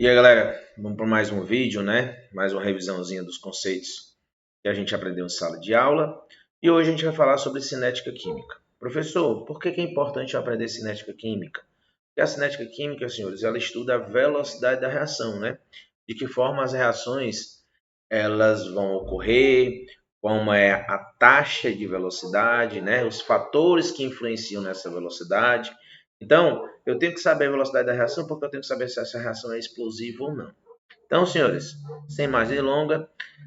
E aí, galera, vamos para mais um vídeo, né? Mais uma revisãozinha dos conceitos que a gente aprendeu em sala de aula. E hoje a gente vai falar sobre cinética química. Professor, por que é importante eu aprender cinética química? Porque a cinética química, senhores, ela estuda a velocidade da reação, né? De que forma as reações elas vão ocorrer, como é a taxa de velocidade, né? Os fatores que influenciam nessa velocidade. Então, eu tenho que saber a velocidade da reação porque eu tenho que saber se essa reação é explosiva ou não. Então, senhores, sem mais delongas,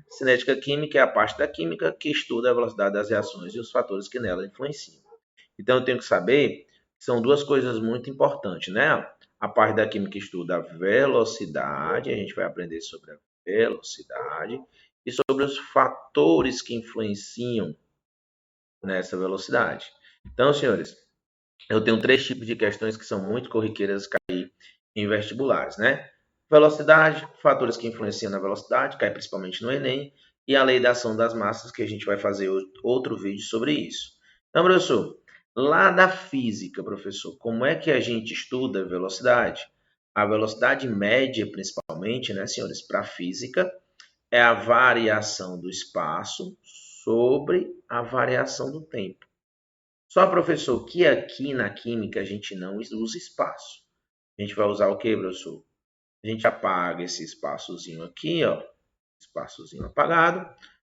cinética química é a parte da química que estuda a velocidade das reações e os fatores que nela influenciam. Então, eu tenho que saber que são duas coisas muito importantes, né? A parte da química estuda a velocidade, a gente vai aprender sobre a velocidade e sobre os fatores que influenciam nessa velocidade. Então, senhores, eu tenho três tipos de questões que são muito corriqueiras cair em vestibulares, né? Velocidade, fatores que influenciam na velocidade, cai principalmente no Enem, e a lei da ação das massas, que a gente vai fazer outro vídeo sobre isso. Então, professor, lá da física, professor, como é que a gente estuda a velocidade? A velocidade média, principalmente, né, senhores, para a física, é a variação do espaço sobre a variação do tempo. Só, professor, que aqui na química a gente não usa espaço. A gente vai usar o que, professor? A gente apaga esse espaçozinho aqui, ó, espaçozinho apagado.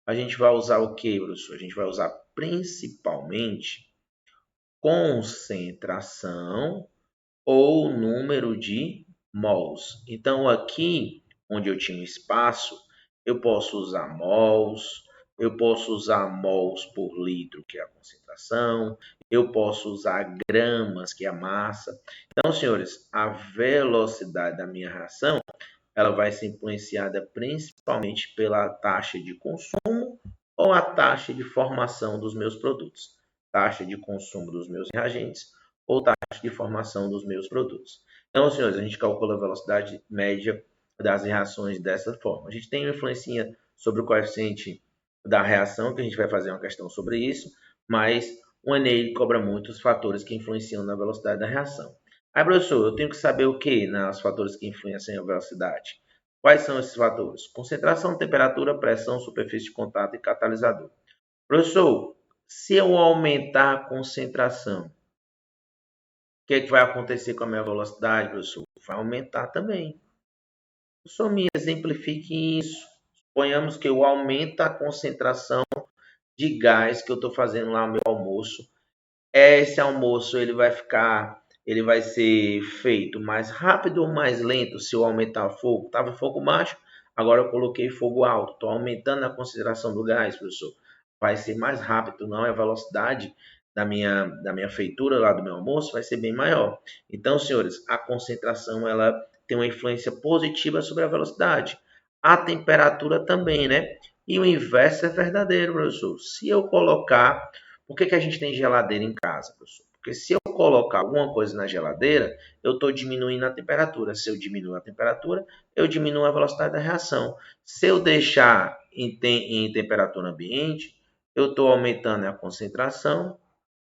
A gente vai usar o que, professor? A gente vai usar principalmente concentração ou número de mols. Então, aqui onde eu tinha espaço, eu posso usar mols, eu posso usar mols por litro, que é a concentração, eu posso usar gramas, que é a massa. Então, senhores, a velocidade da minha reação, ela vai ser influenciada principalmente pela taxa de consumo ou a taxa de formação dos meus produtos. Taxa de consumo dos meus reagentes ou taxa de formação dos meus produtos. Então, senhores, a gente calcula a velocidade média das reações dessa forma. A gente tem uma influência sobre o coeficiente da reação, que a gente vai fazer uma questão sobre isso, mas o Enem cobra muito os fatores que influenciam na velocidade da reação. Aí, professor, eu tenho que saber o que nos fatores que influenciam a velocidade? Quais são esses fatores? Concentração, temperatura, pressão, superfície de contato e catalisador. Professor, se eu aumentar a concentração, o que é que vai acontecer com a minha velocidade, professor? Vai aumentar também. Professor, me exemplifique isso. Suponhamos que eu aumento a concentração de gás que eu estou fazendo lá no meu almoço. Esse almoço ele vai ser feito mais rápido ou mais lento se eu aumentar o fogo? Estava fogo baixo, agora eu coloquei fogo alto. Estou aumentando a concentração do gás, professor. Vai ser mais rápido, não é a velocidade da minha feitura lá do meu almoço vai ser bem maior. Então, senhores, a concentração ela tem uma influência positiva sobre a velocidade. A temperatura também, né? E o inverso é verdadeiro, professor. Se eu colocar por que a gente tem geladeira em casa, professor? Porque se eu colocar alguma coisa na geladeira, eu estou diminuindo a temperatura. Se eu diminuo a temperatura, eu diminuo a velocidade da reação. Se eu deixar em temperatura ambiente, eu estou aumentando a concentração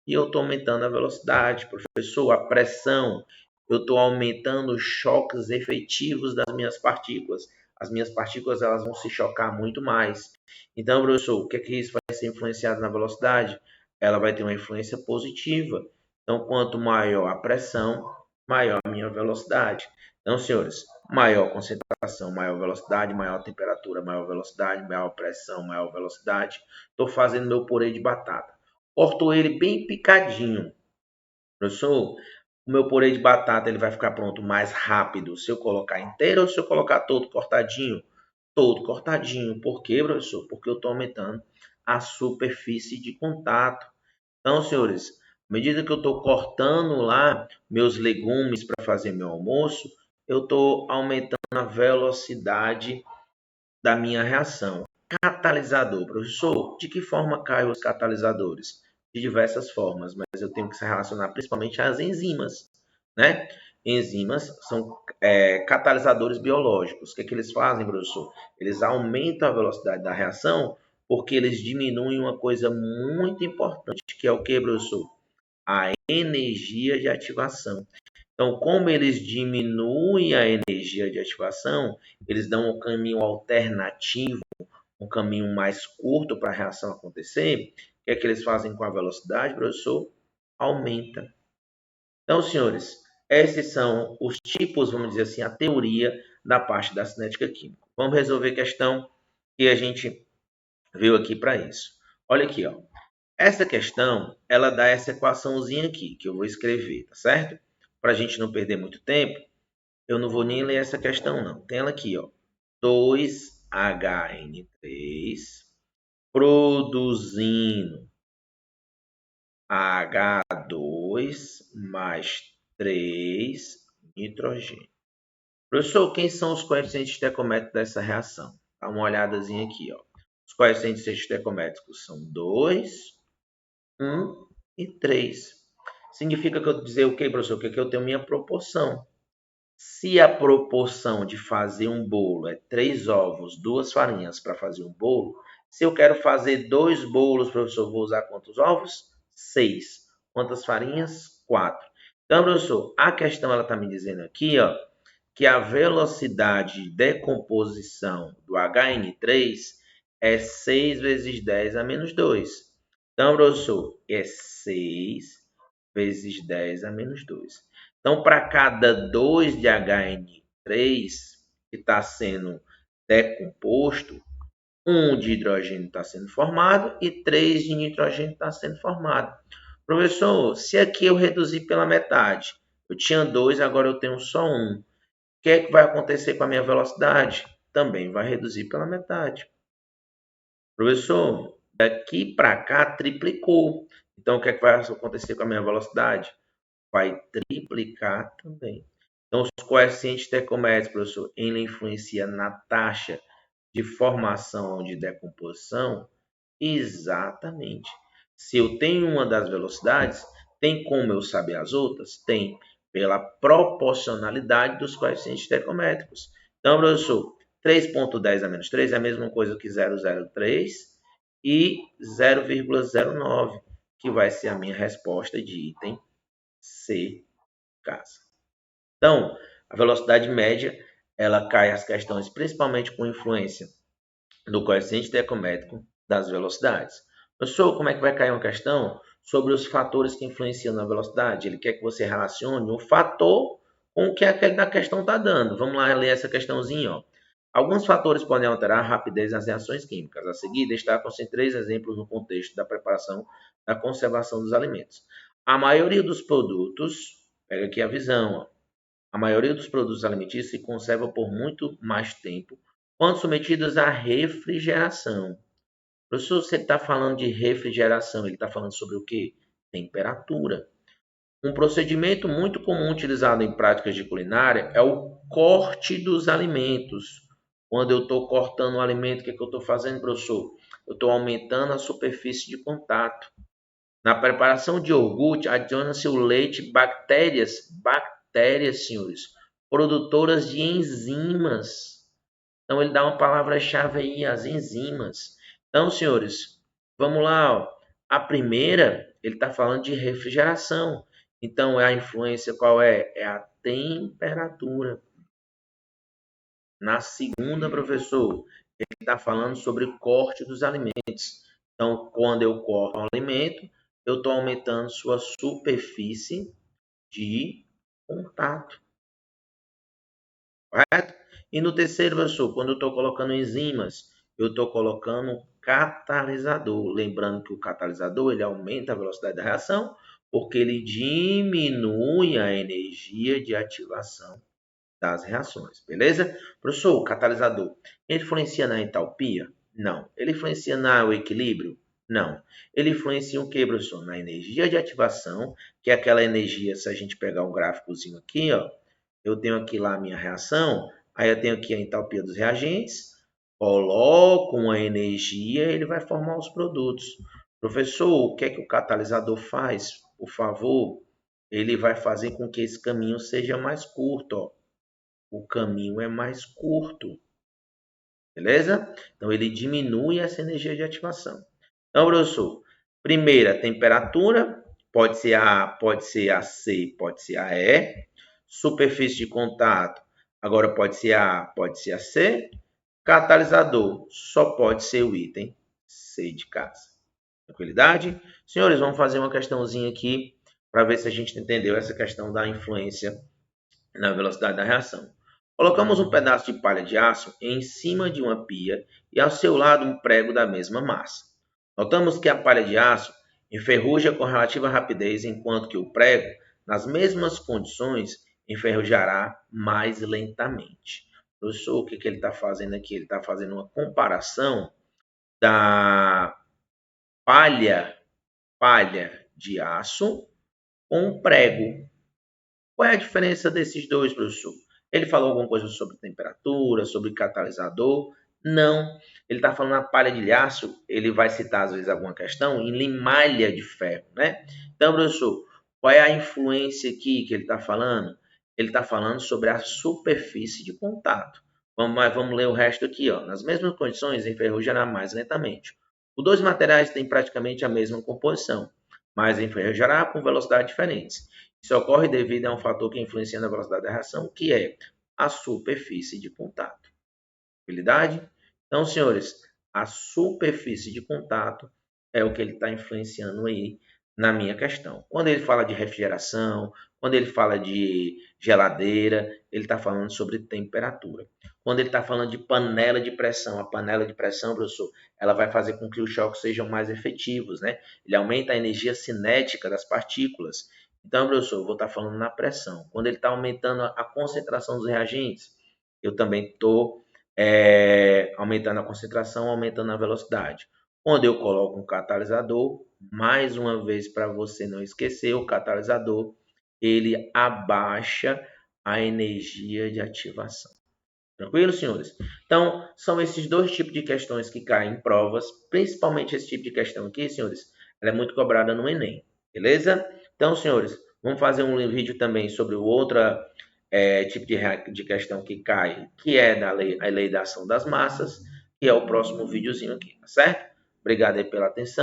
e eu estou aumentando a velocidade. Professor, a pressão, eu estou aumentando os choques efetivos das minhas partículas. As minhas partículas elas vão se chocar muito mais. Então, professor, o que é que isso vai ser influenciado na velocidade? Ela vai ter uma influência positiva. Então, quanto maior a pressão, maior a minha velocidade. Então, senhores, maior concentração, maior velocidade, maior temperatura, maior velocidade, maior pressão, maior velocidade. Estou fazendo meu purê de batata. Corto ele bem picadinho. Professor, o meu purê de batata ele vai ficar pronto mais rápido se eu colocar inteiro ou se eu colocar todo cortadinho? Todo cortadinho. Por quê, professor? Porque eu estou aumentando a superfície de contato. Então, senhores, à medida que eu estou cortando lá meus legumes para fazer meu almoço, eu estou aumentando a velocidade da minha reação. Catalisador, professor, de que forma caem os catalisadores? De diversas formas, mas eu tenho que se relacionar principalmente às enzimas, né? Enzimas são catalisadores biológicos. O que é que eles fazem, professor? Eles aumentam a velocidade da reação porque eles diminuem uma coisa muito importante, que é o que, professor? A energia de ativação. Então, como eles diminuem a energia de ativação, eles dão um caminho alternativo, um caminho mais curto para a reação acontecer. O que é que eles fazem com a velocidade, professor? Aumenta. Então, senhores, esses são os tipos, vamos dizer assim, a teoria da parte da cinética química. Vamos resolver a questão que a gente viu aqui para isso. Olha aqui, ó. Essa questão, ela dá essa equaçãozinha aqui, que eu vou escrever, tá certo? Para a gente não perder muito tempo, eu não vou nem ler essa questão, não. Tem ela aqui, ó. 2HN3 produzindo H2 mais 3 nitrogênio. Professor, quem são os coeficientes estequiométricos dessa reação? Dá uma olhadazinha aqui, ó. Os coeficientes estequiométricos são 2, 1 e 3. Significa que eu dizer o quê, professor? Que eu tenho minha proporção. Se a proporção de fazer um bolo é 3 ovos, 2 farinhas para fazer um bolo, se eu quero fazer 2 bolos, professor, vou usar quantos ovos? 6. Quantas farinhas? 4. Então, professor, a questão ela está me dizendo aqui, ó, que a velocidade de decomposição do HN3 é 6 vezes 10 a menos 2. Então, professor, é 6 vezes 10 a menos 2. Então, para cada 2 de HN3 que está sendo decomposto, 1 de hidrogênio está sendo formado e 3 de nitrogênio está sendo formado. Professor, se aqui eu reduzir pela metade, eu tinha 2, agora eu tenho só 1. O que é que vai acontecer com a minha velocidade? Também vai reduzir pela metade. Professor, daqui para cá triplicou. Então, o que é que vai acontecer com a minha velocidade? Vai triplicar também. Então, os coeficientes estequiométricos, professor, ele influencia na taxa de formação de decomposição? Exatamente. Se eu tenho uma das velocidades, tem como eu saber as outras? Tem, pela proporcionalidade dos coeficientes estequiométricos. Então, professor, 3,10 a menos 3 é a mesma coisa que 0,03 e 0,09, que vai ser a minha resposta de item C, casa. Então, a velocidade média, ela cai as questões principalmente com influência do coeficiente estequiométrico das velocidades. Professor, como é que vai cair uma questão sobre os fatores que influenciam na velocidade? Ele quer que você relacione um fator com o que aquele da questão está dando. Vamos lá ler essa questãozinha, ó. Alguns fatores podem alterar a rapidez das reações químicas. A seguir, destacam-se 3 exemplos no contexto da preparação da conservação dos alimentos. A maioria dos produtos, pega aqui a visão, ó. A maioria dos produtos alimentícios se conserva por muito mais tempo quando submetidos à refrigeração. Professor, você está falando de refrigeração, ele está falando sobre o quê? Temperatura. Um procedimento muito comum utilizado em práticas de culinária é o corte dos alimentos. Quando eu estou cortando o alimento, o que eu estou fazendo, professor? Eu estou aumentando a superfície de contato. Na preparação de iogurte, adiciona-se o leite bactérias, senhores, produtoras de enzimas. Então, ele dá uma palavra-chave aí, as enzimas. Então, senhores, vamos lá. Ó. A primeira, ele está falando de refrigeração. Então, a influência qual é? É a temperatura. Na segunda, professor, ele está falando sobre o corte dos alimentos. Então, quando eu corto um alimento, eu estou aumentando sua superfície de contato. Correto? E no terceiro, professor, quando eu estou colocando enzimas, eu estou colocando catalisador. Lembrando que o catalisador ele aumenta a velocidade da reação, porque ele diminui a energia de ativação das reações, beleza? Professor, o catalisador, ele influencia na entalpia? Não. Ele influencia no equilíbrio? Não. Ele influencia o que, professor? Na energia de ativação, que é aquela energia, se a gente pegar um gráficozinho aqui, ó, eu tenho aqui lá a minha reação, aí eu tenho aqui a entalpia dos reagentes, coloco uma energia, ele vai formar os produtos. Professor, o que é que o catalisador faz? Por favor, ele vai fazer com que esse caminho seja mais curto, ó. O caminho é mais curto, beleza? Então, ele diminui essa energia de ativação. Então, professor, primeira, temperatura, pode ser a C, pode ser a E. Superfície de contato, agora pode ser A, pode ser a C. Catalisador, só pode ser o item C de casa. Tranquilidade? Senhores, vamos fazer uma questãozinha aqui para ver se a gente entendeu essa questão da influência na velocidade da reação. Colocamos um pedaço de palha de aço em cima de uma pia e ao seu lado um prego da mesma massa. Notamos que a palha de aço enferruja com relativa rapidez, enquanto que o prego, nas mesmas condições, enferrujará mais lentamente. Professor, o que ele está fazendo aqui? Ele está fazendo uma comparação da palha de aço com um prego. Qual é a diferença desses dois, professor? Ele falou alguma coisa sobre temperatura, sobre catalisador? Não. Ele está falando na palha de aço, ele vai citar às vezes alguma questão em limalha de ferro, né? Então, professor, qual é a influência aqui que ele está falando? Ele está falando sobre a superfície de contato. Vamos ler o resto aqui, ó. Nas mesmas condições, enferrujará mais lentamente. Os dois materiais têm praticamente a mesma composição, mas enferrujará com velocidades diferentes. Isso ocorre devido a um fator que influencia na velocidade da reação, que é a superfície de contato. Tranquilidade? Então, senhores, a superfície de contato é o que ele está influenciando aí na minha questão. Quando ele fala de refrigeração, quando ele fala de geladeira, ele está falando sobre temperatura. Quando ele está falando de panela de pressão, a panela de pressão, professor, ela vai fazer com que os choques sejam mais efetivos, né? Ele aumenta a energia cinética das partículas. Então, professor, eu vou estar falando na pressão. Quando ele está aumentando a concentração dos reagentes, eu também estou aumentando a concentração, aumentando a velocidade. Quando eu coloco um catalisador, mais uma vez para você não esquecer, o catalisador ele abaixa a energia de ativação. Tranquilo, senhores? Então, são esses dois tipos de questões que caem em provas, principalmente esse tipo de questão aqui, senhores, ela é muito cobrada no Enem, beleza? Então, senhores, vamos fazer um vídeo também sobre o outro tipo de questão que cai, que é a lei da ação das massas, que é o próximo videozinho aqui, tá certo? Obrigado aí pela atenção.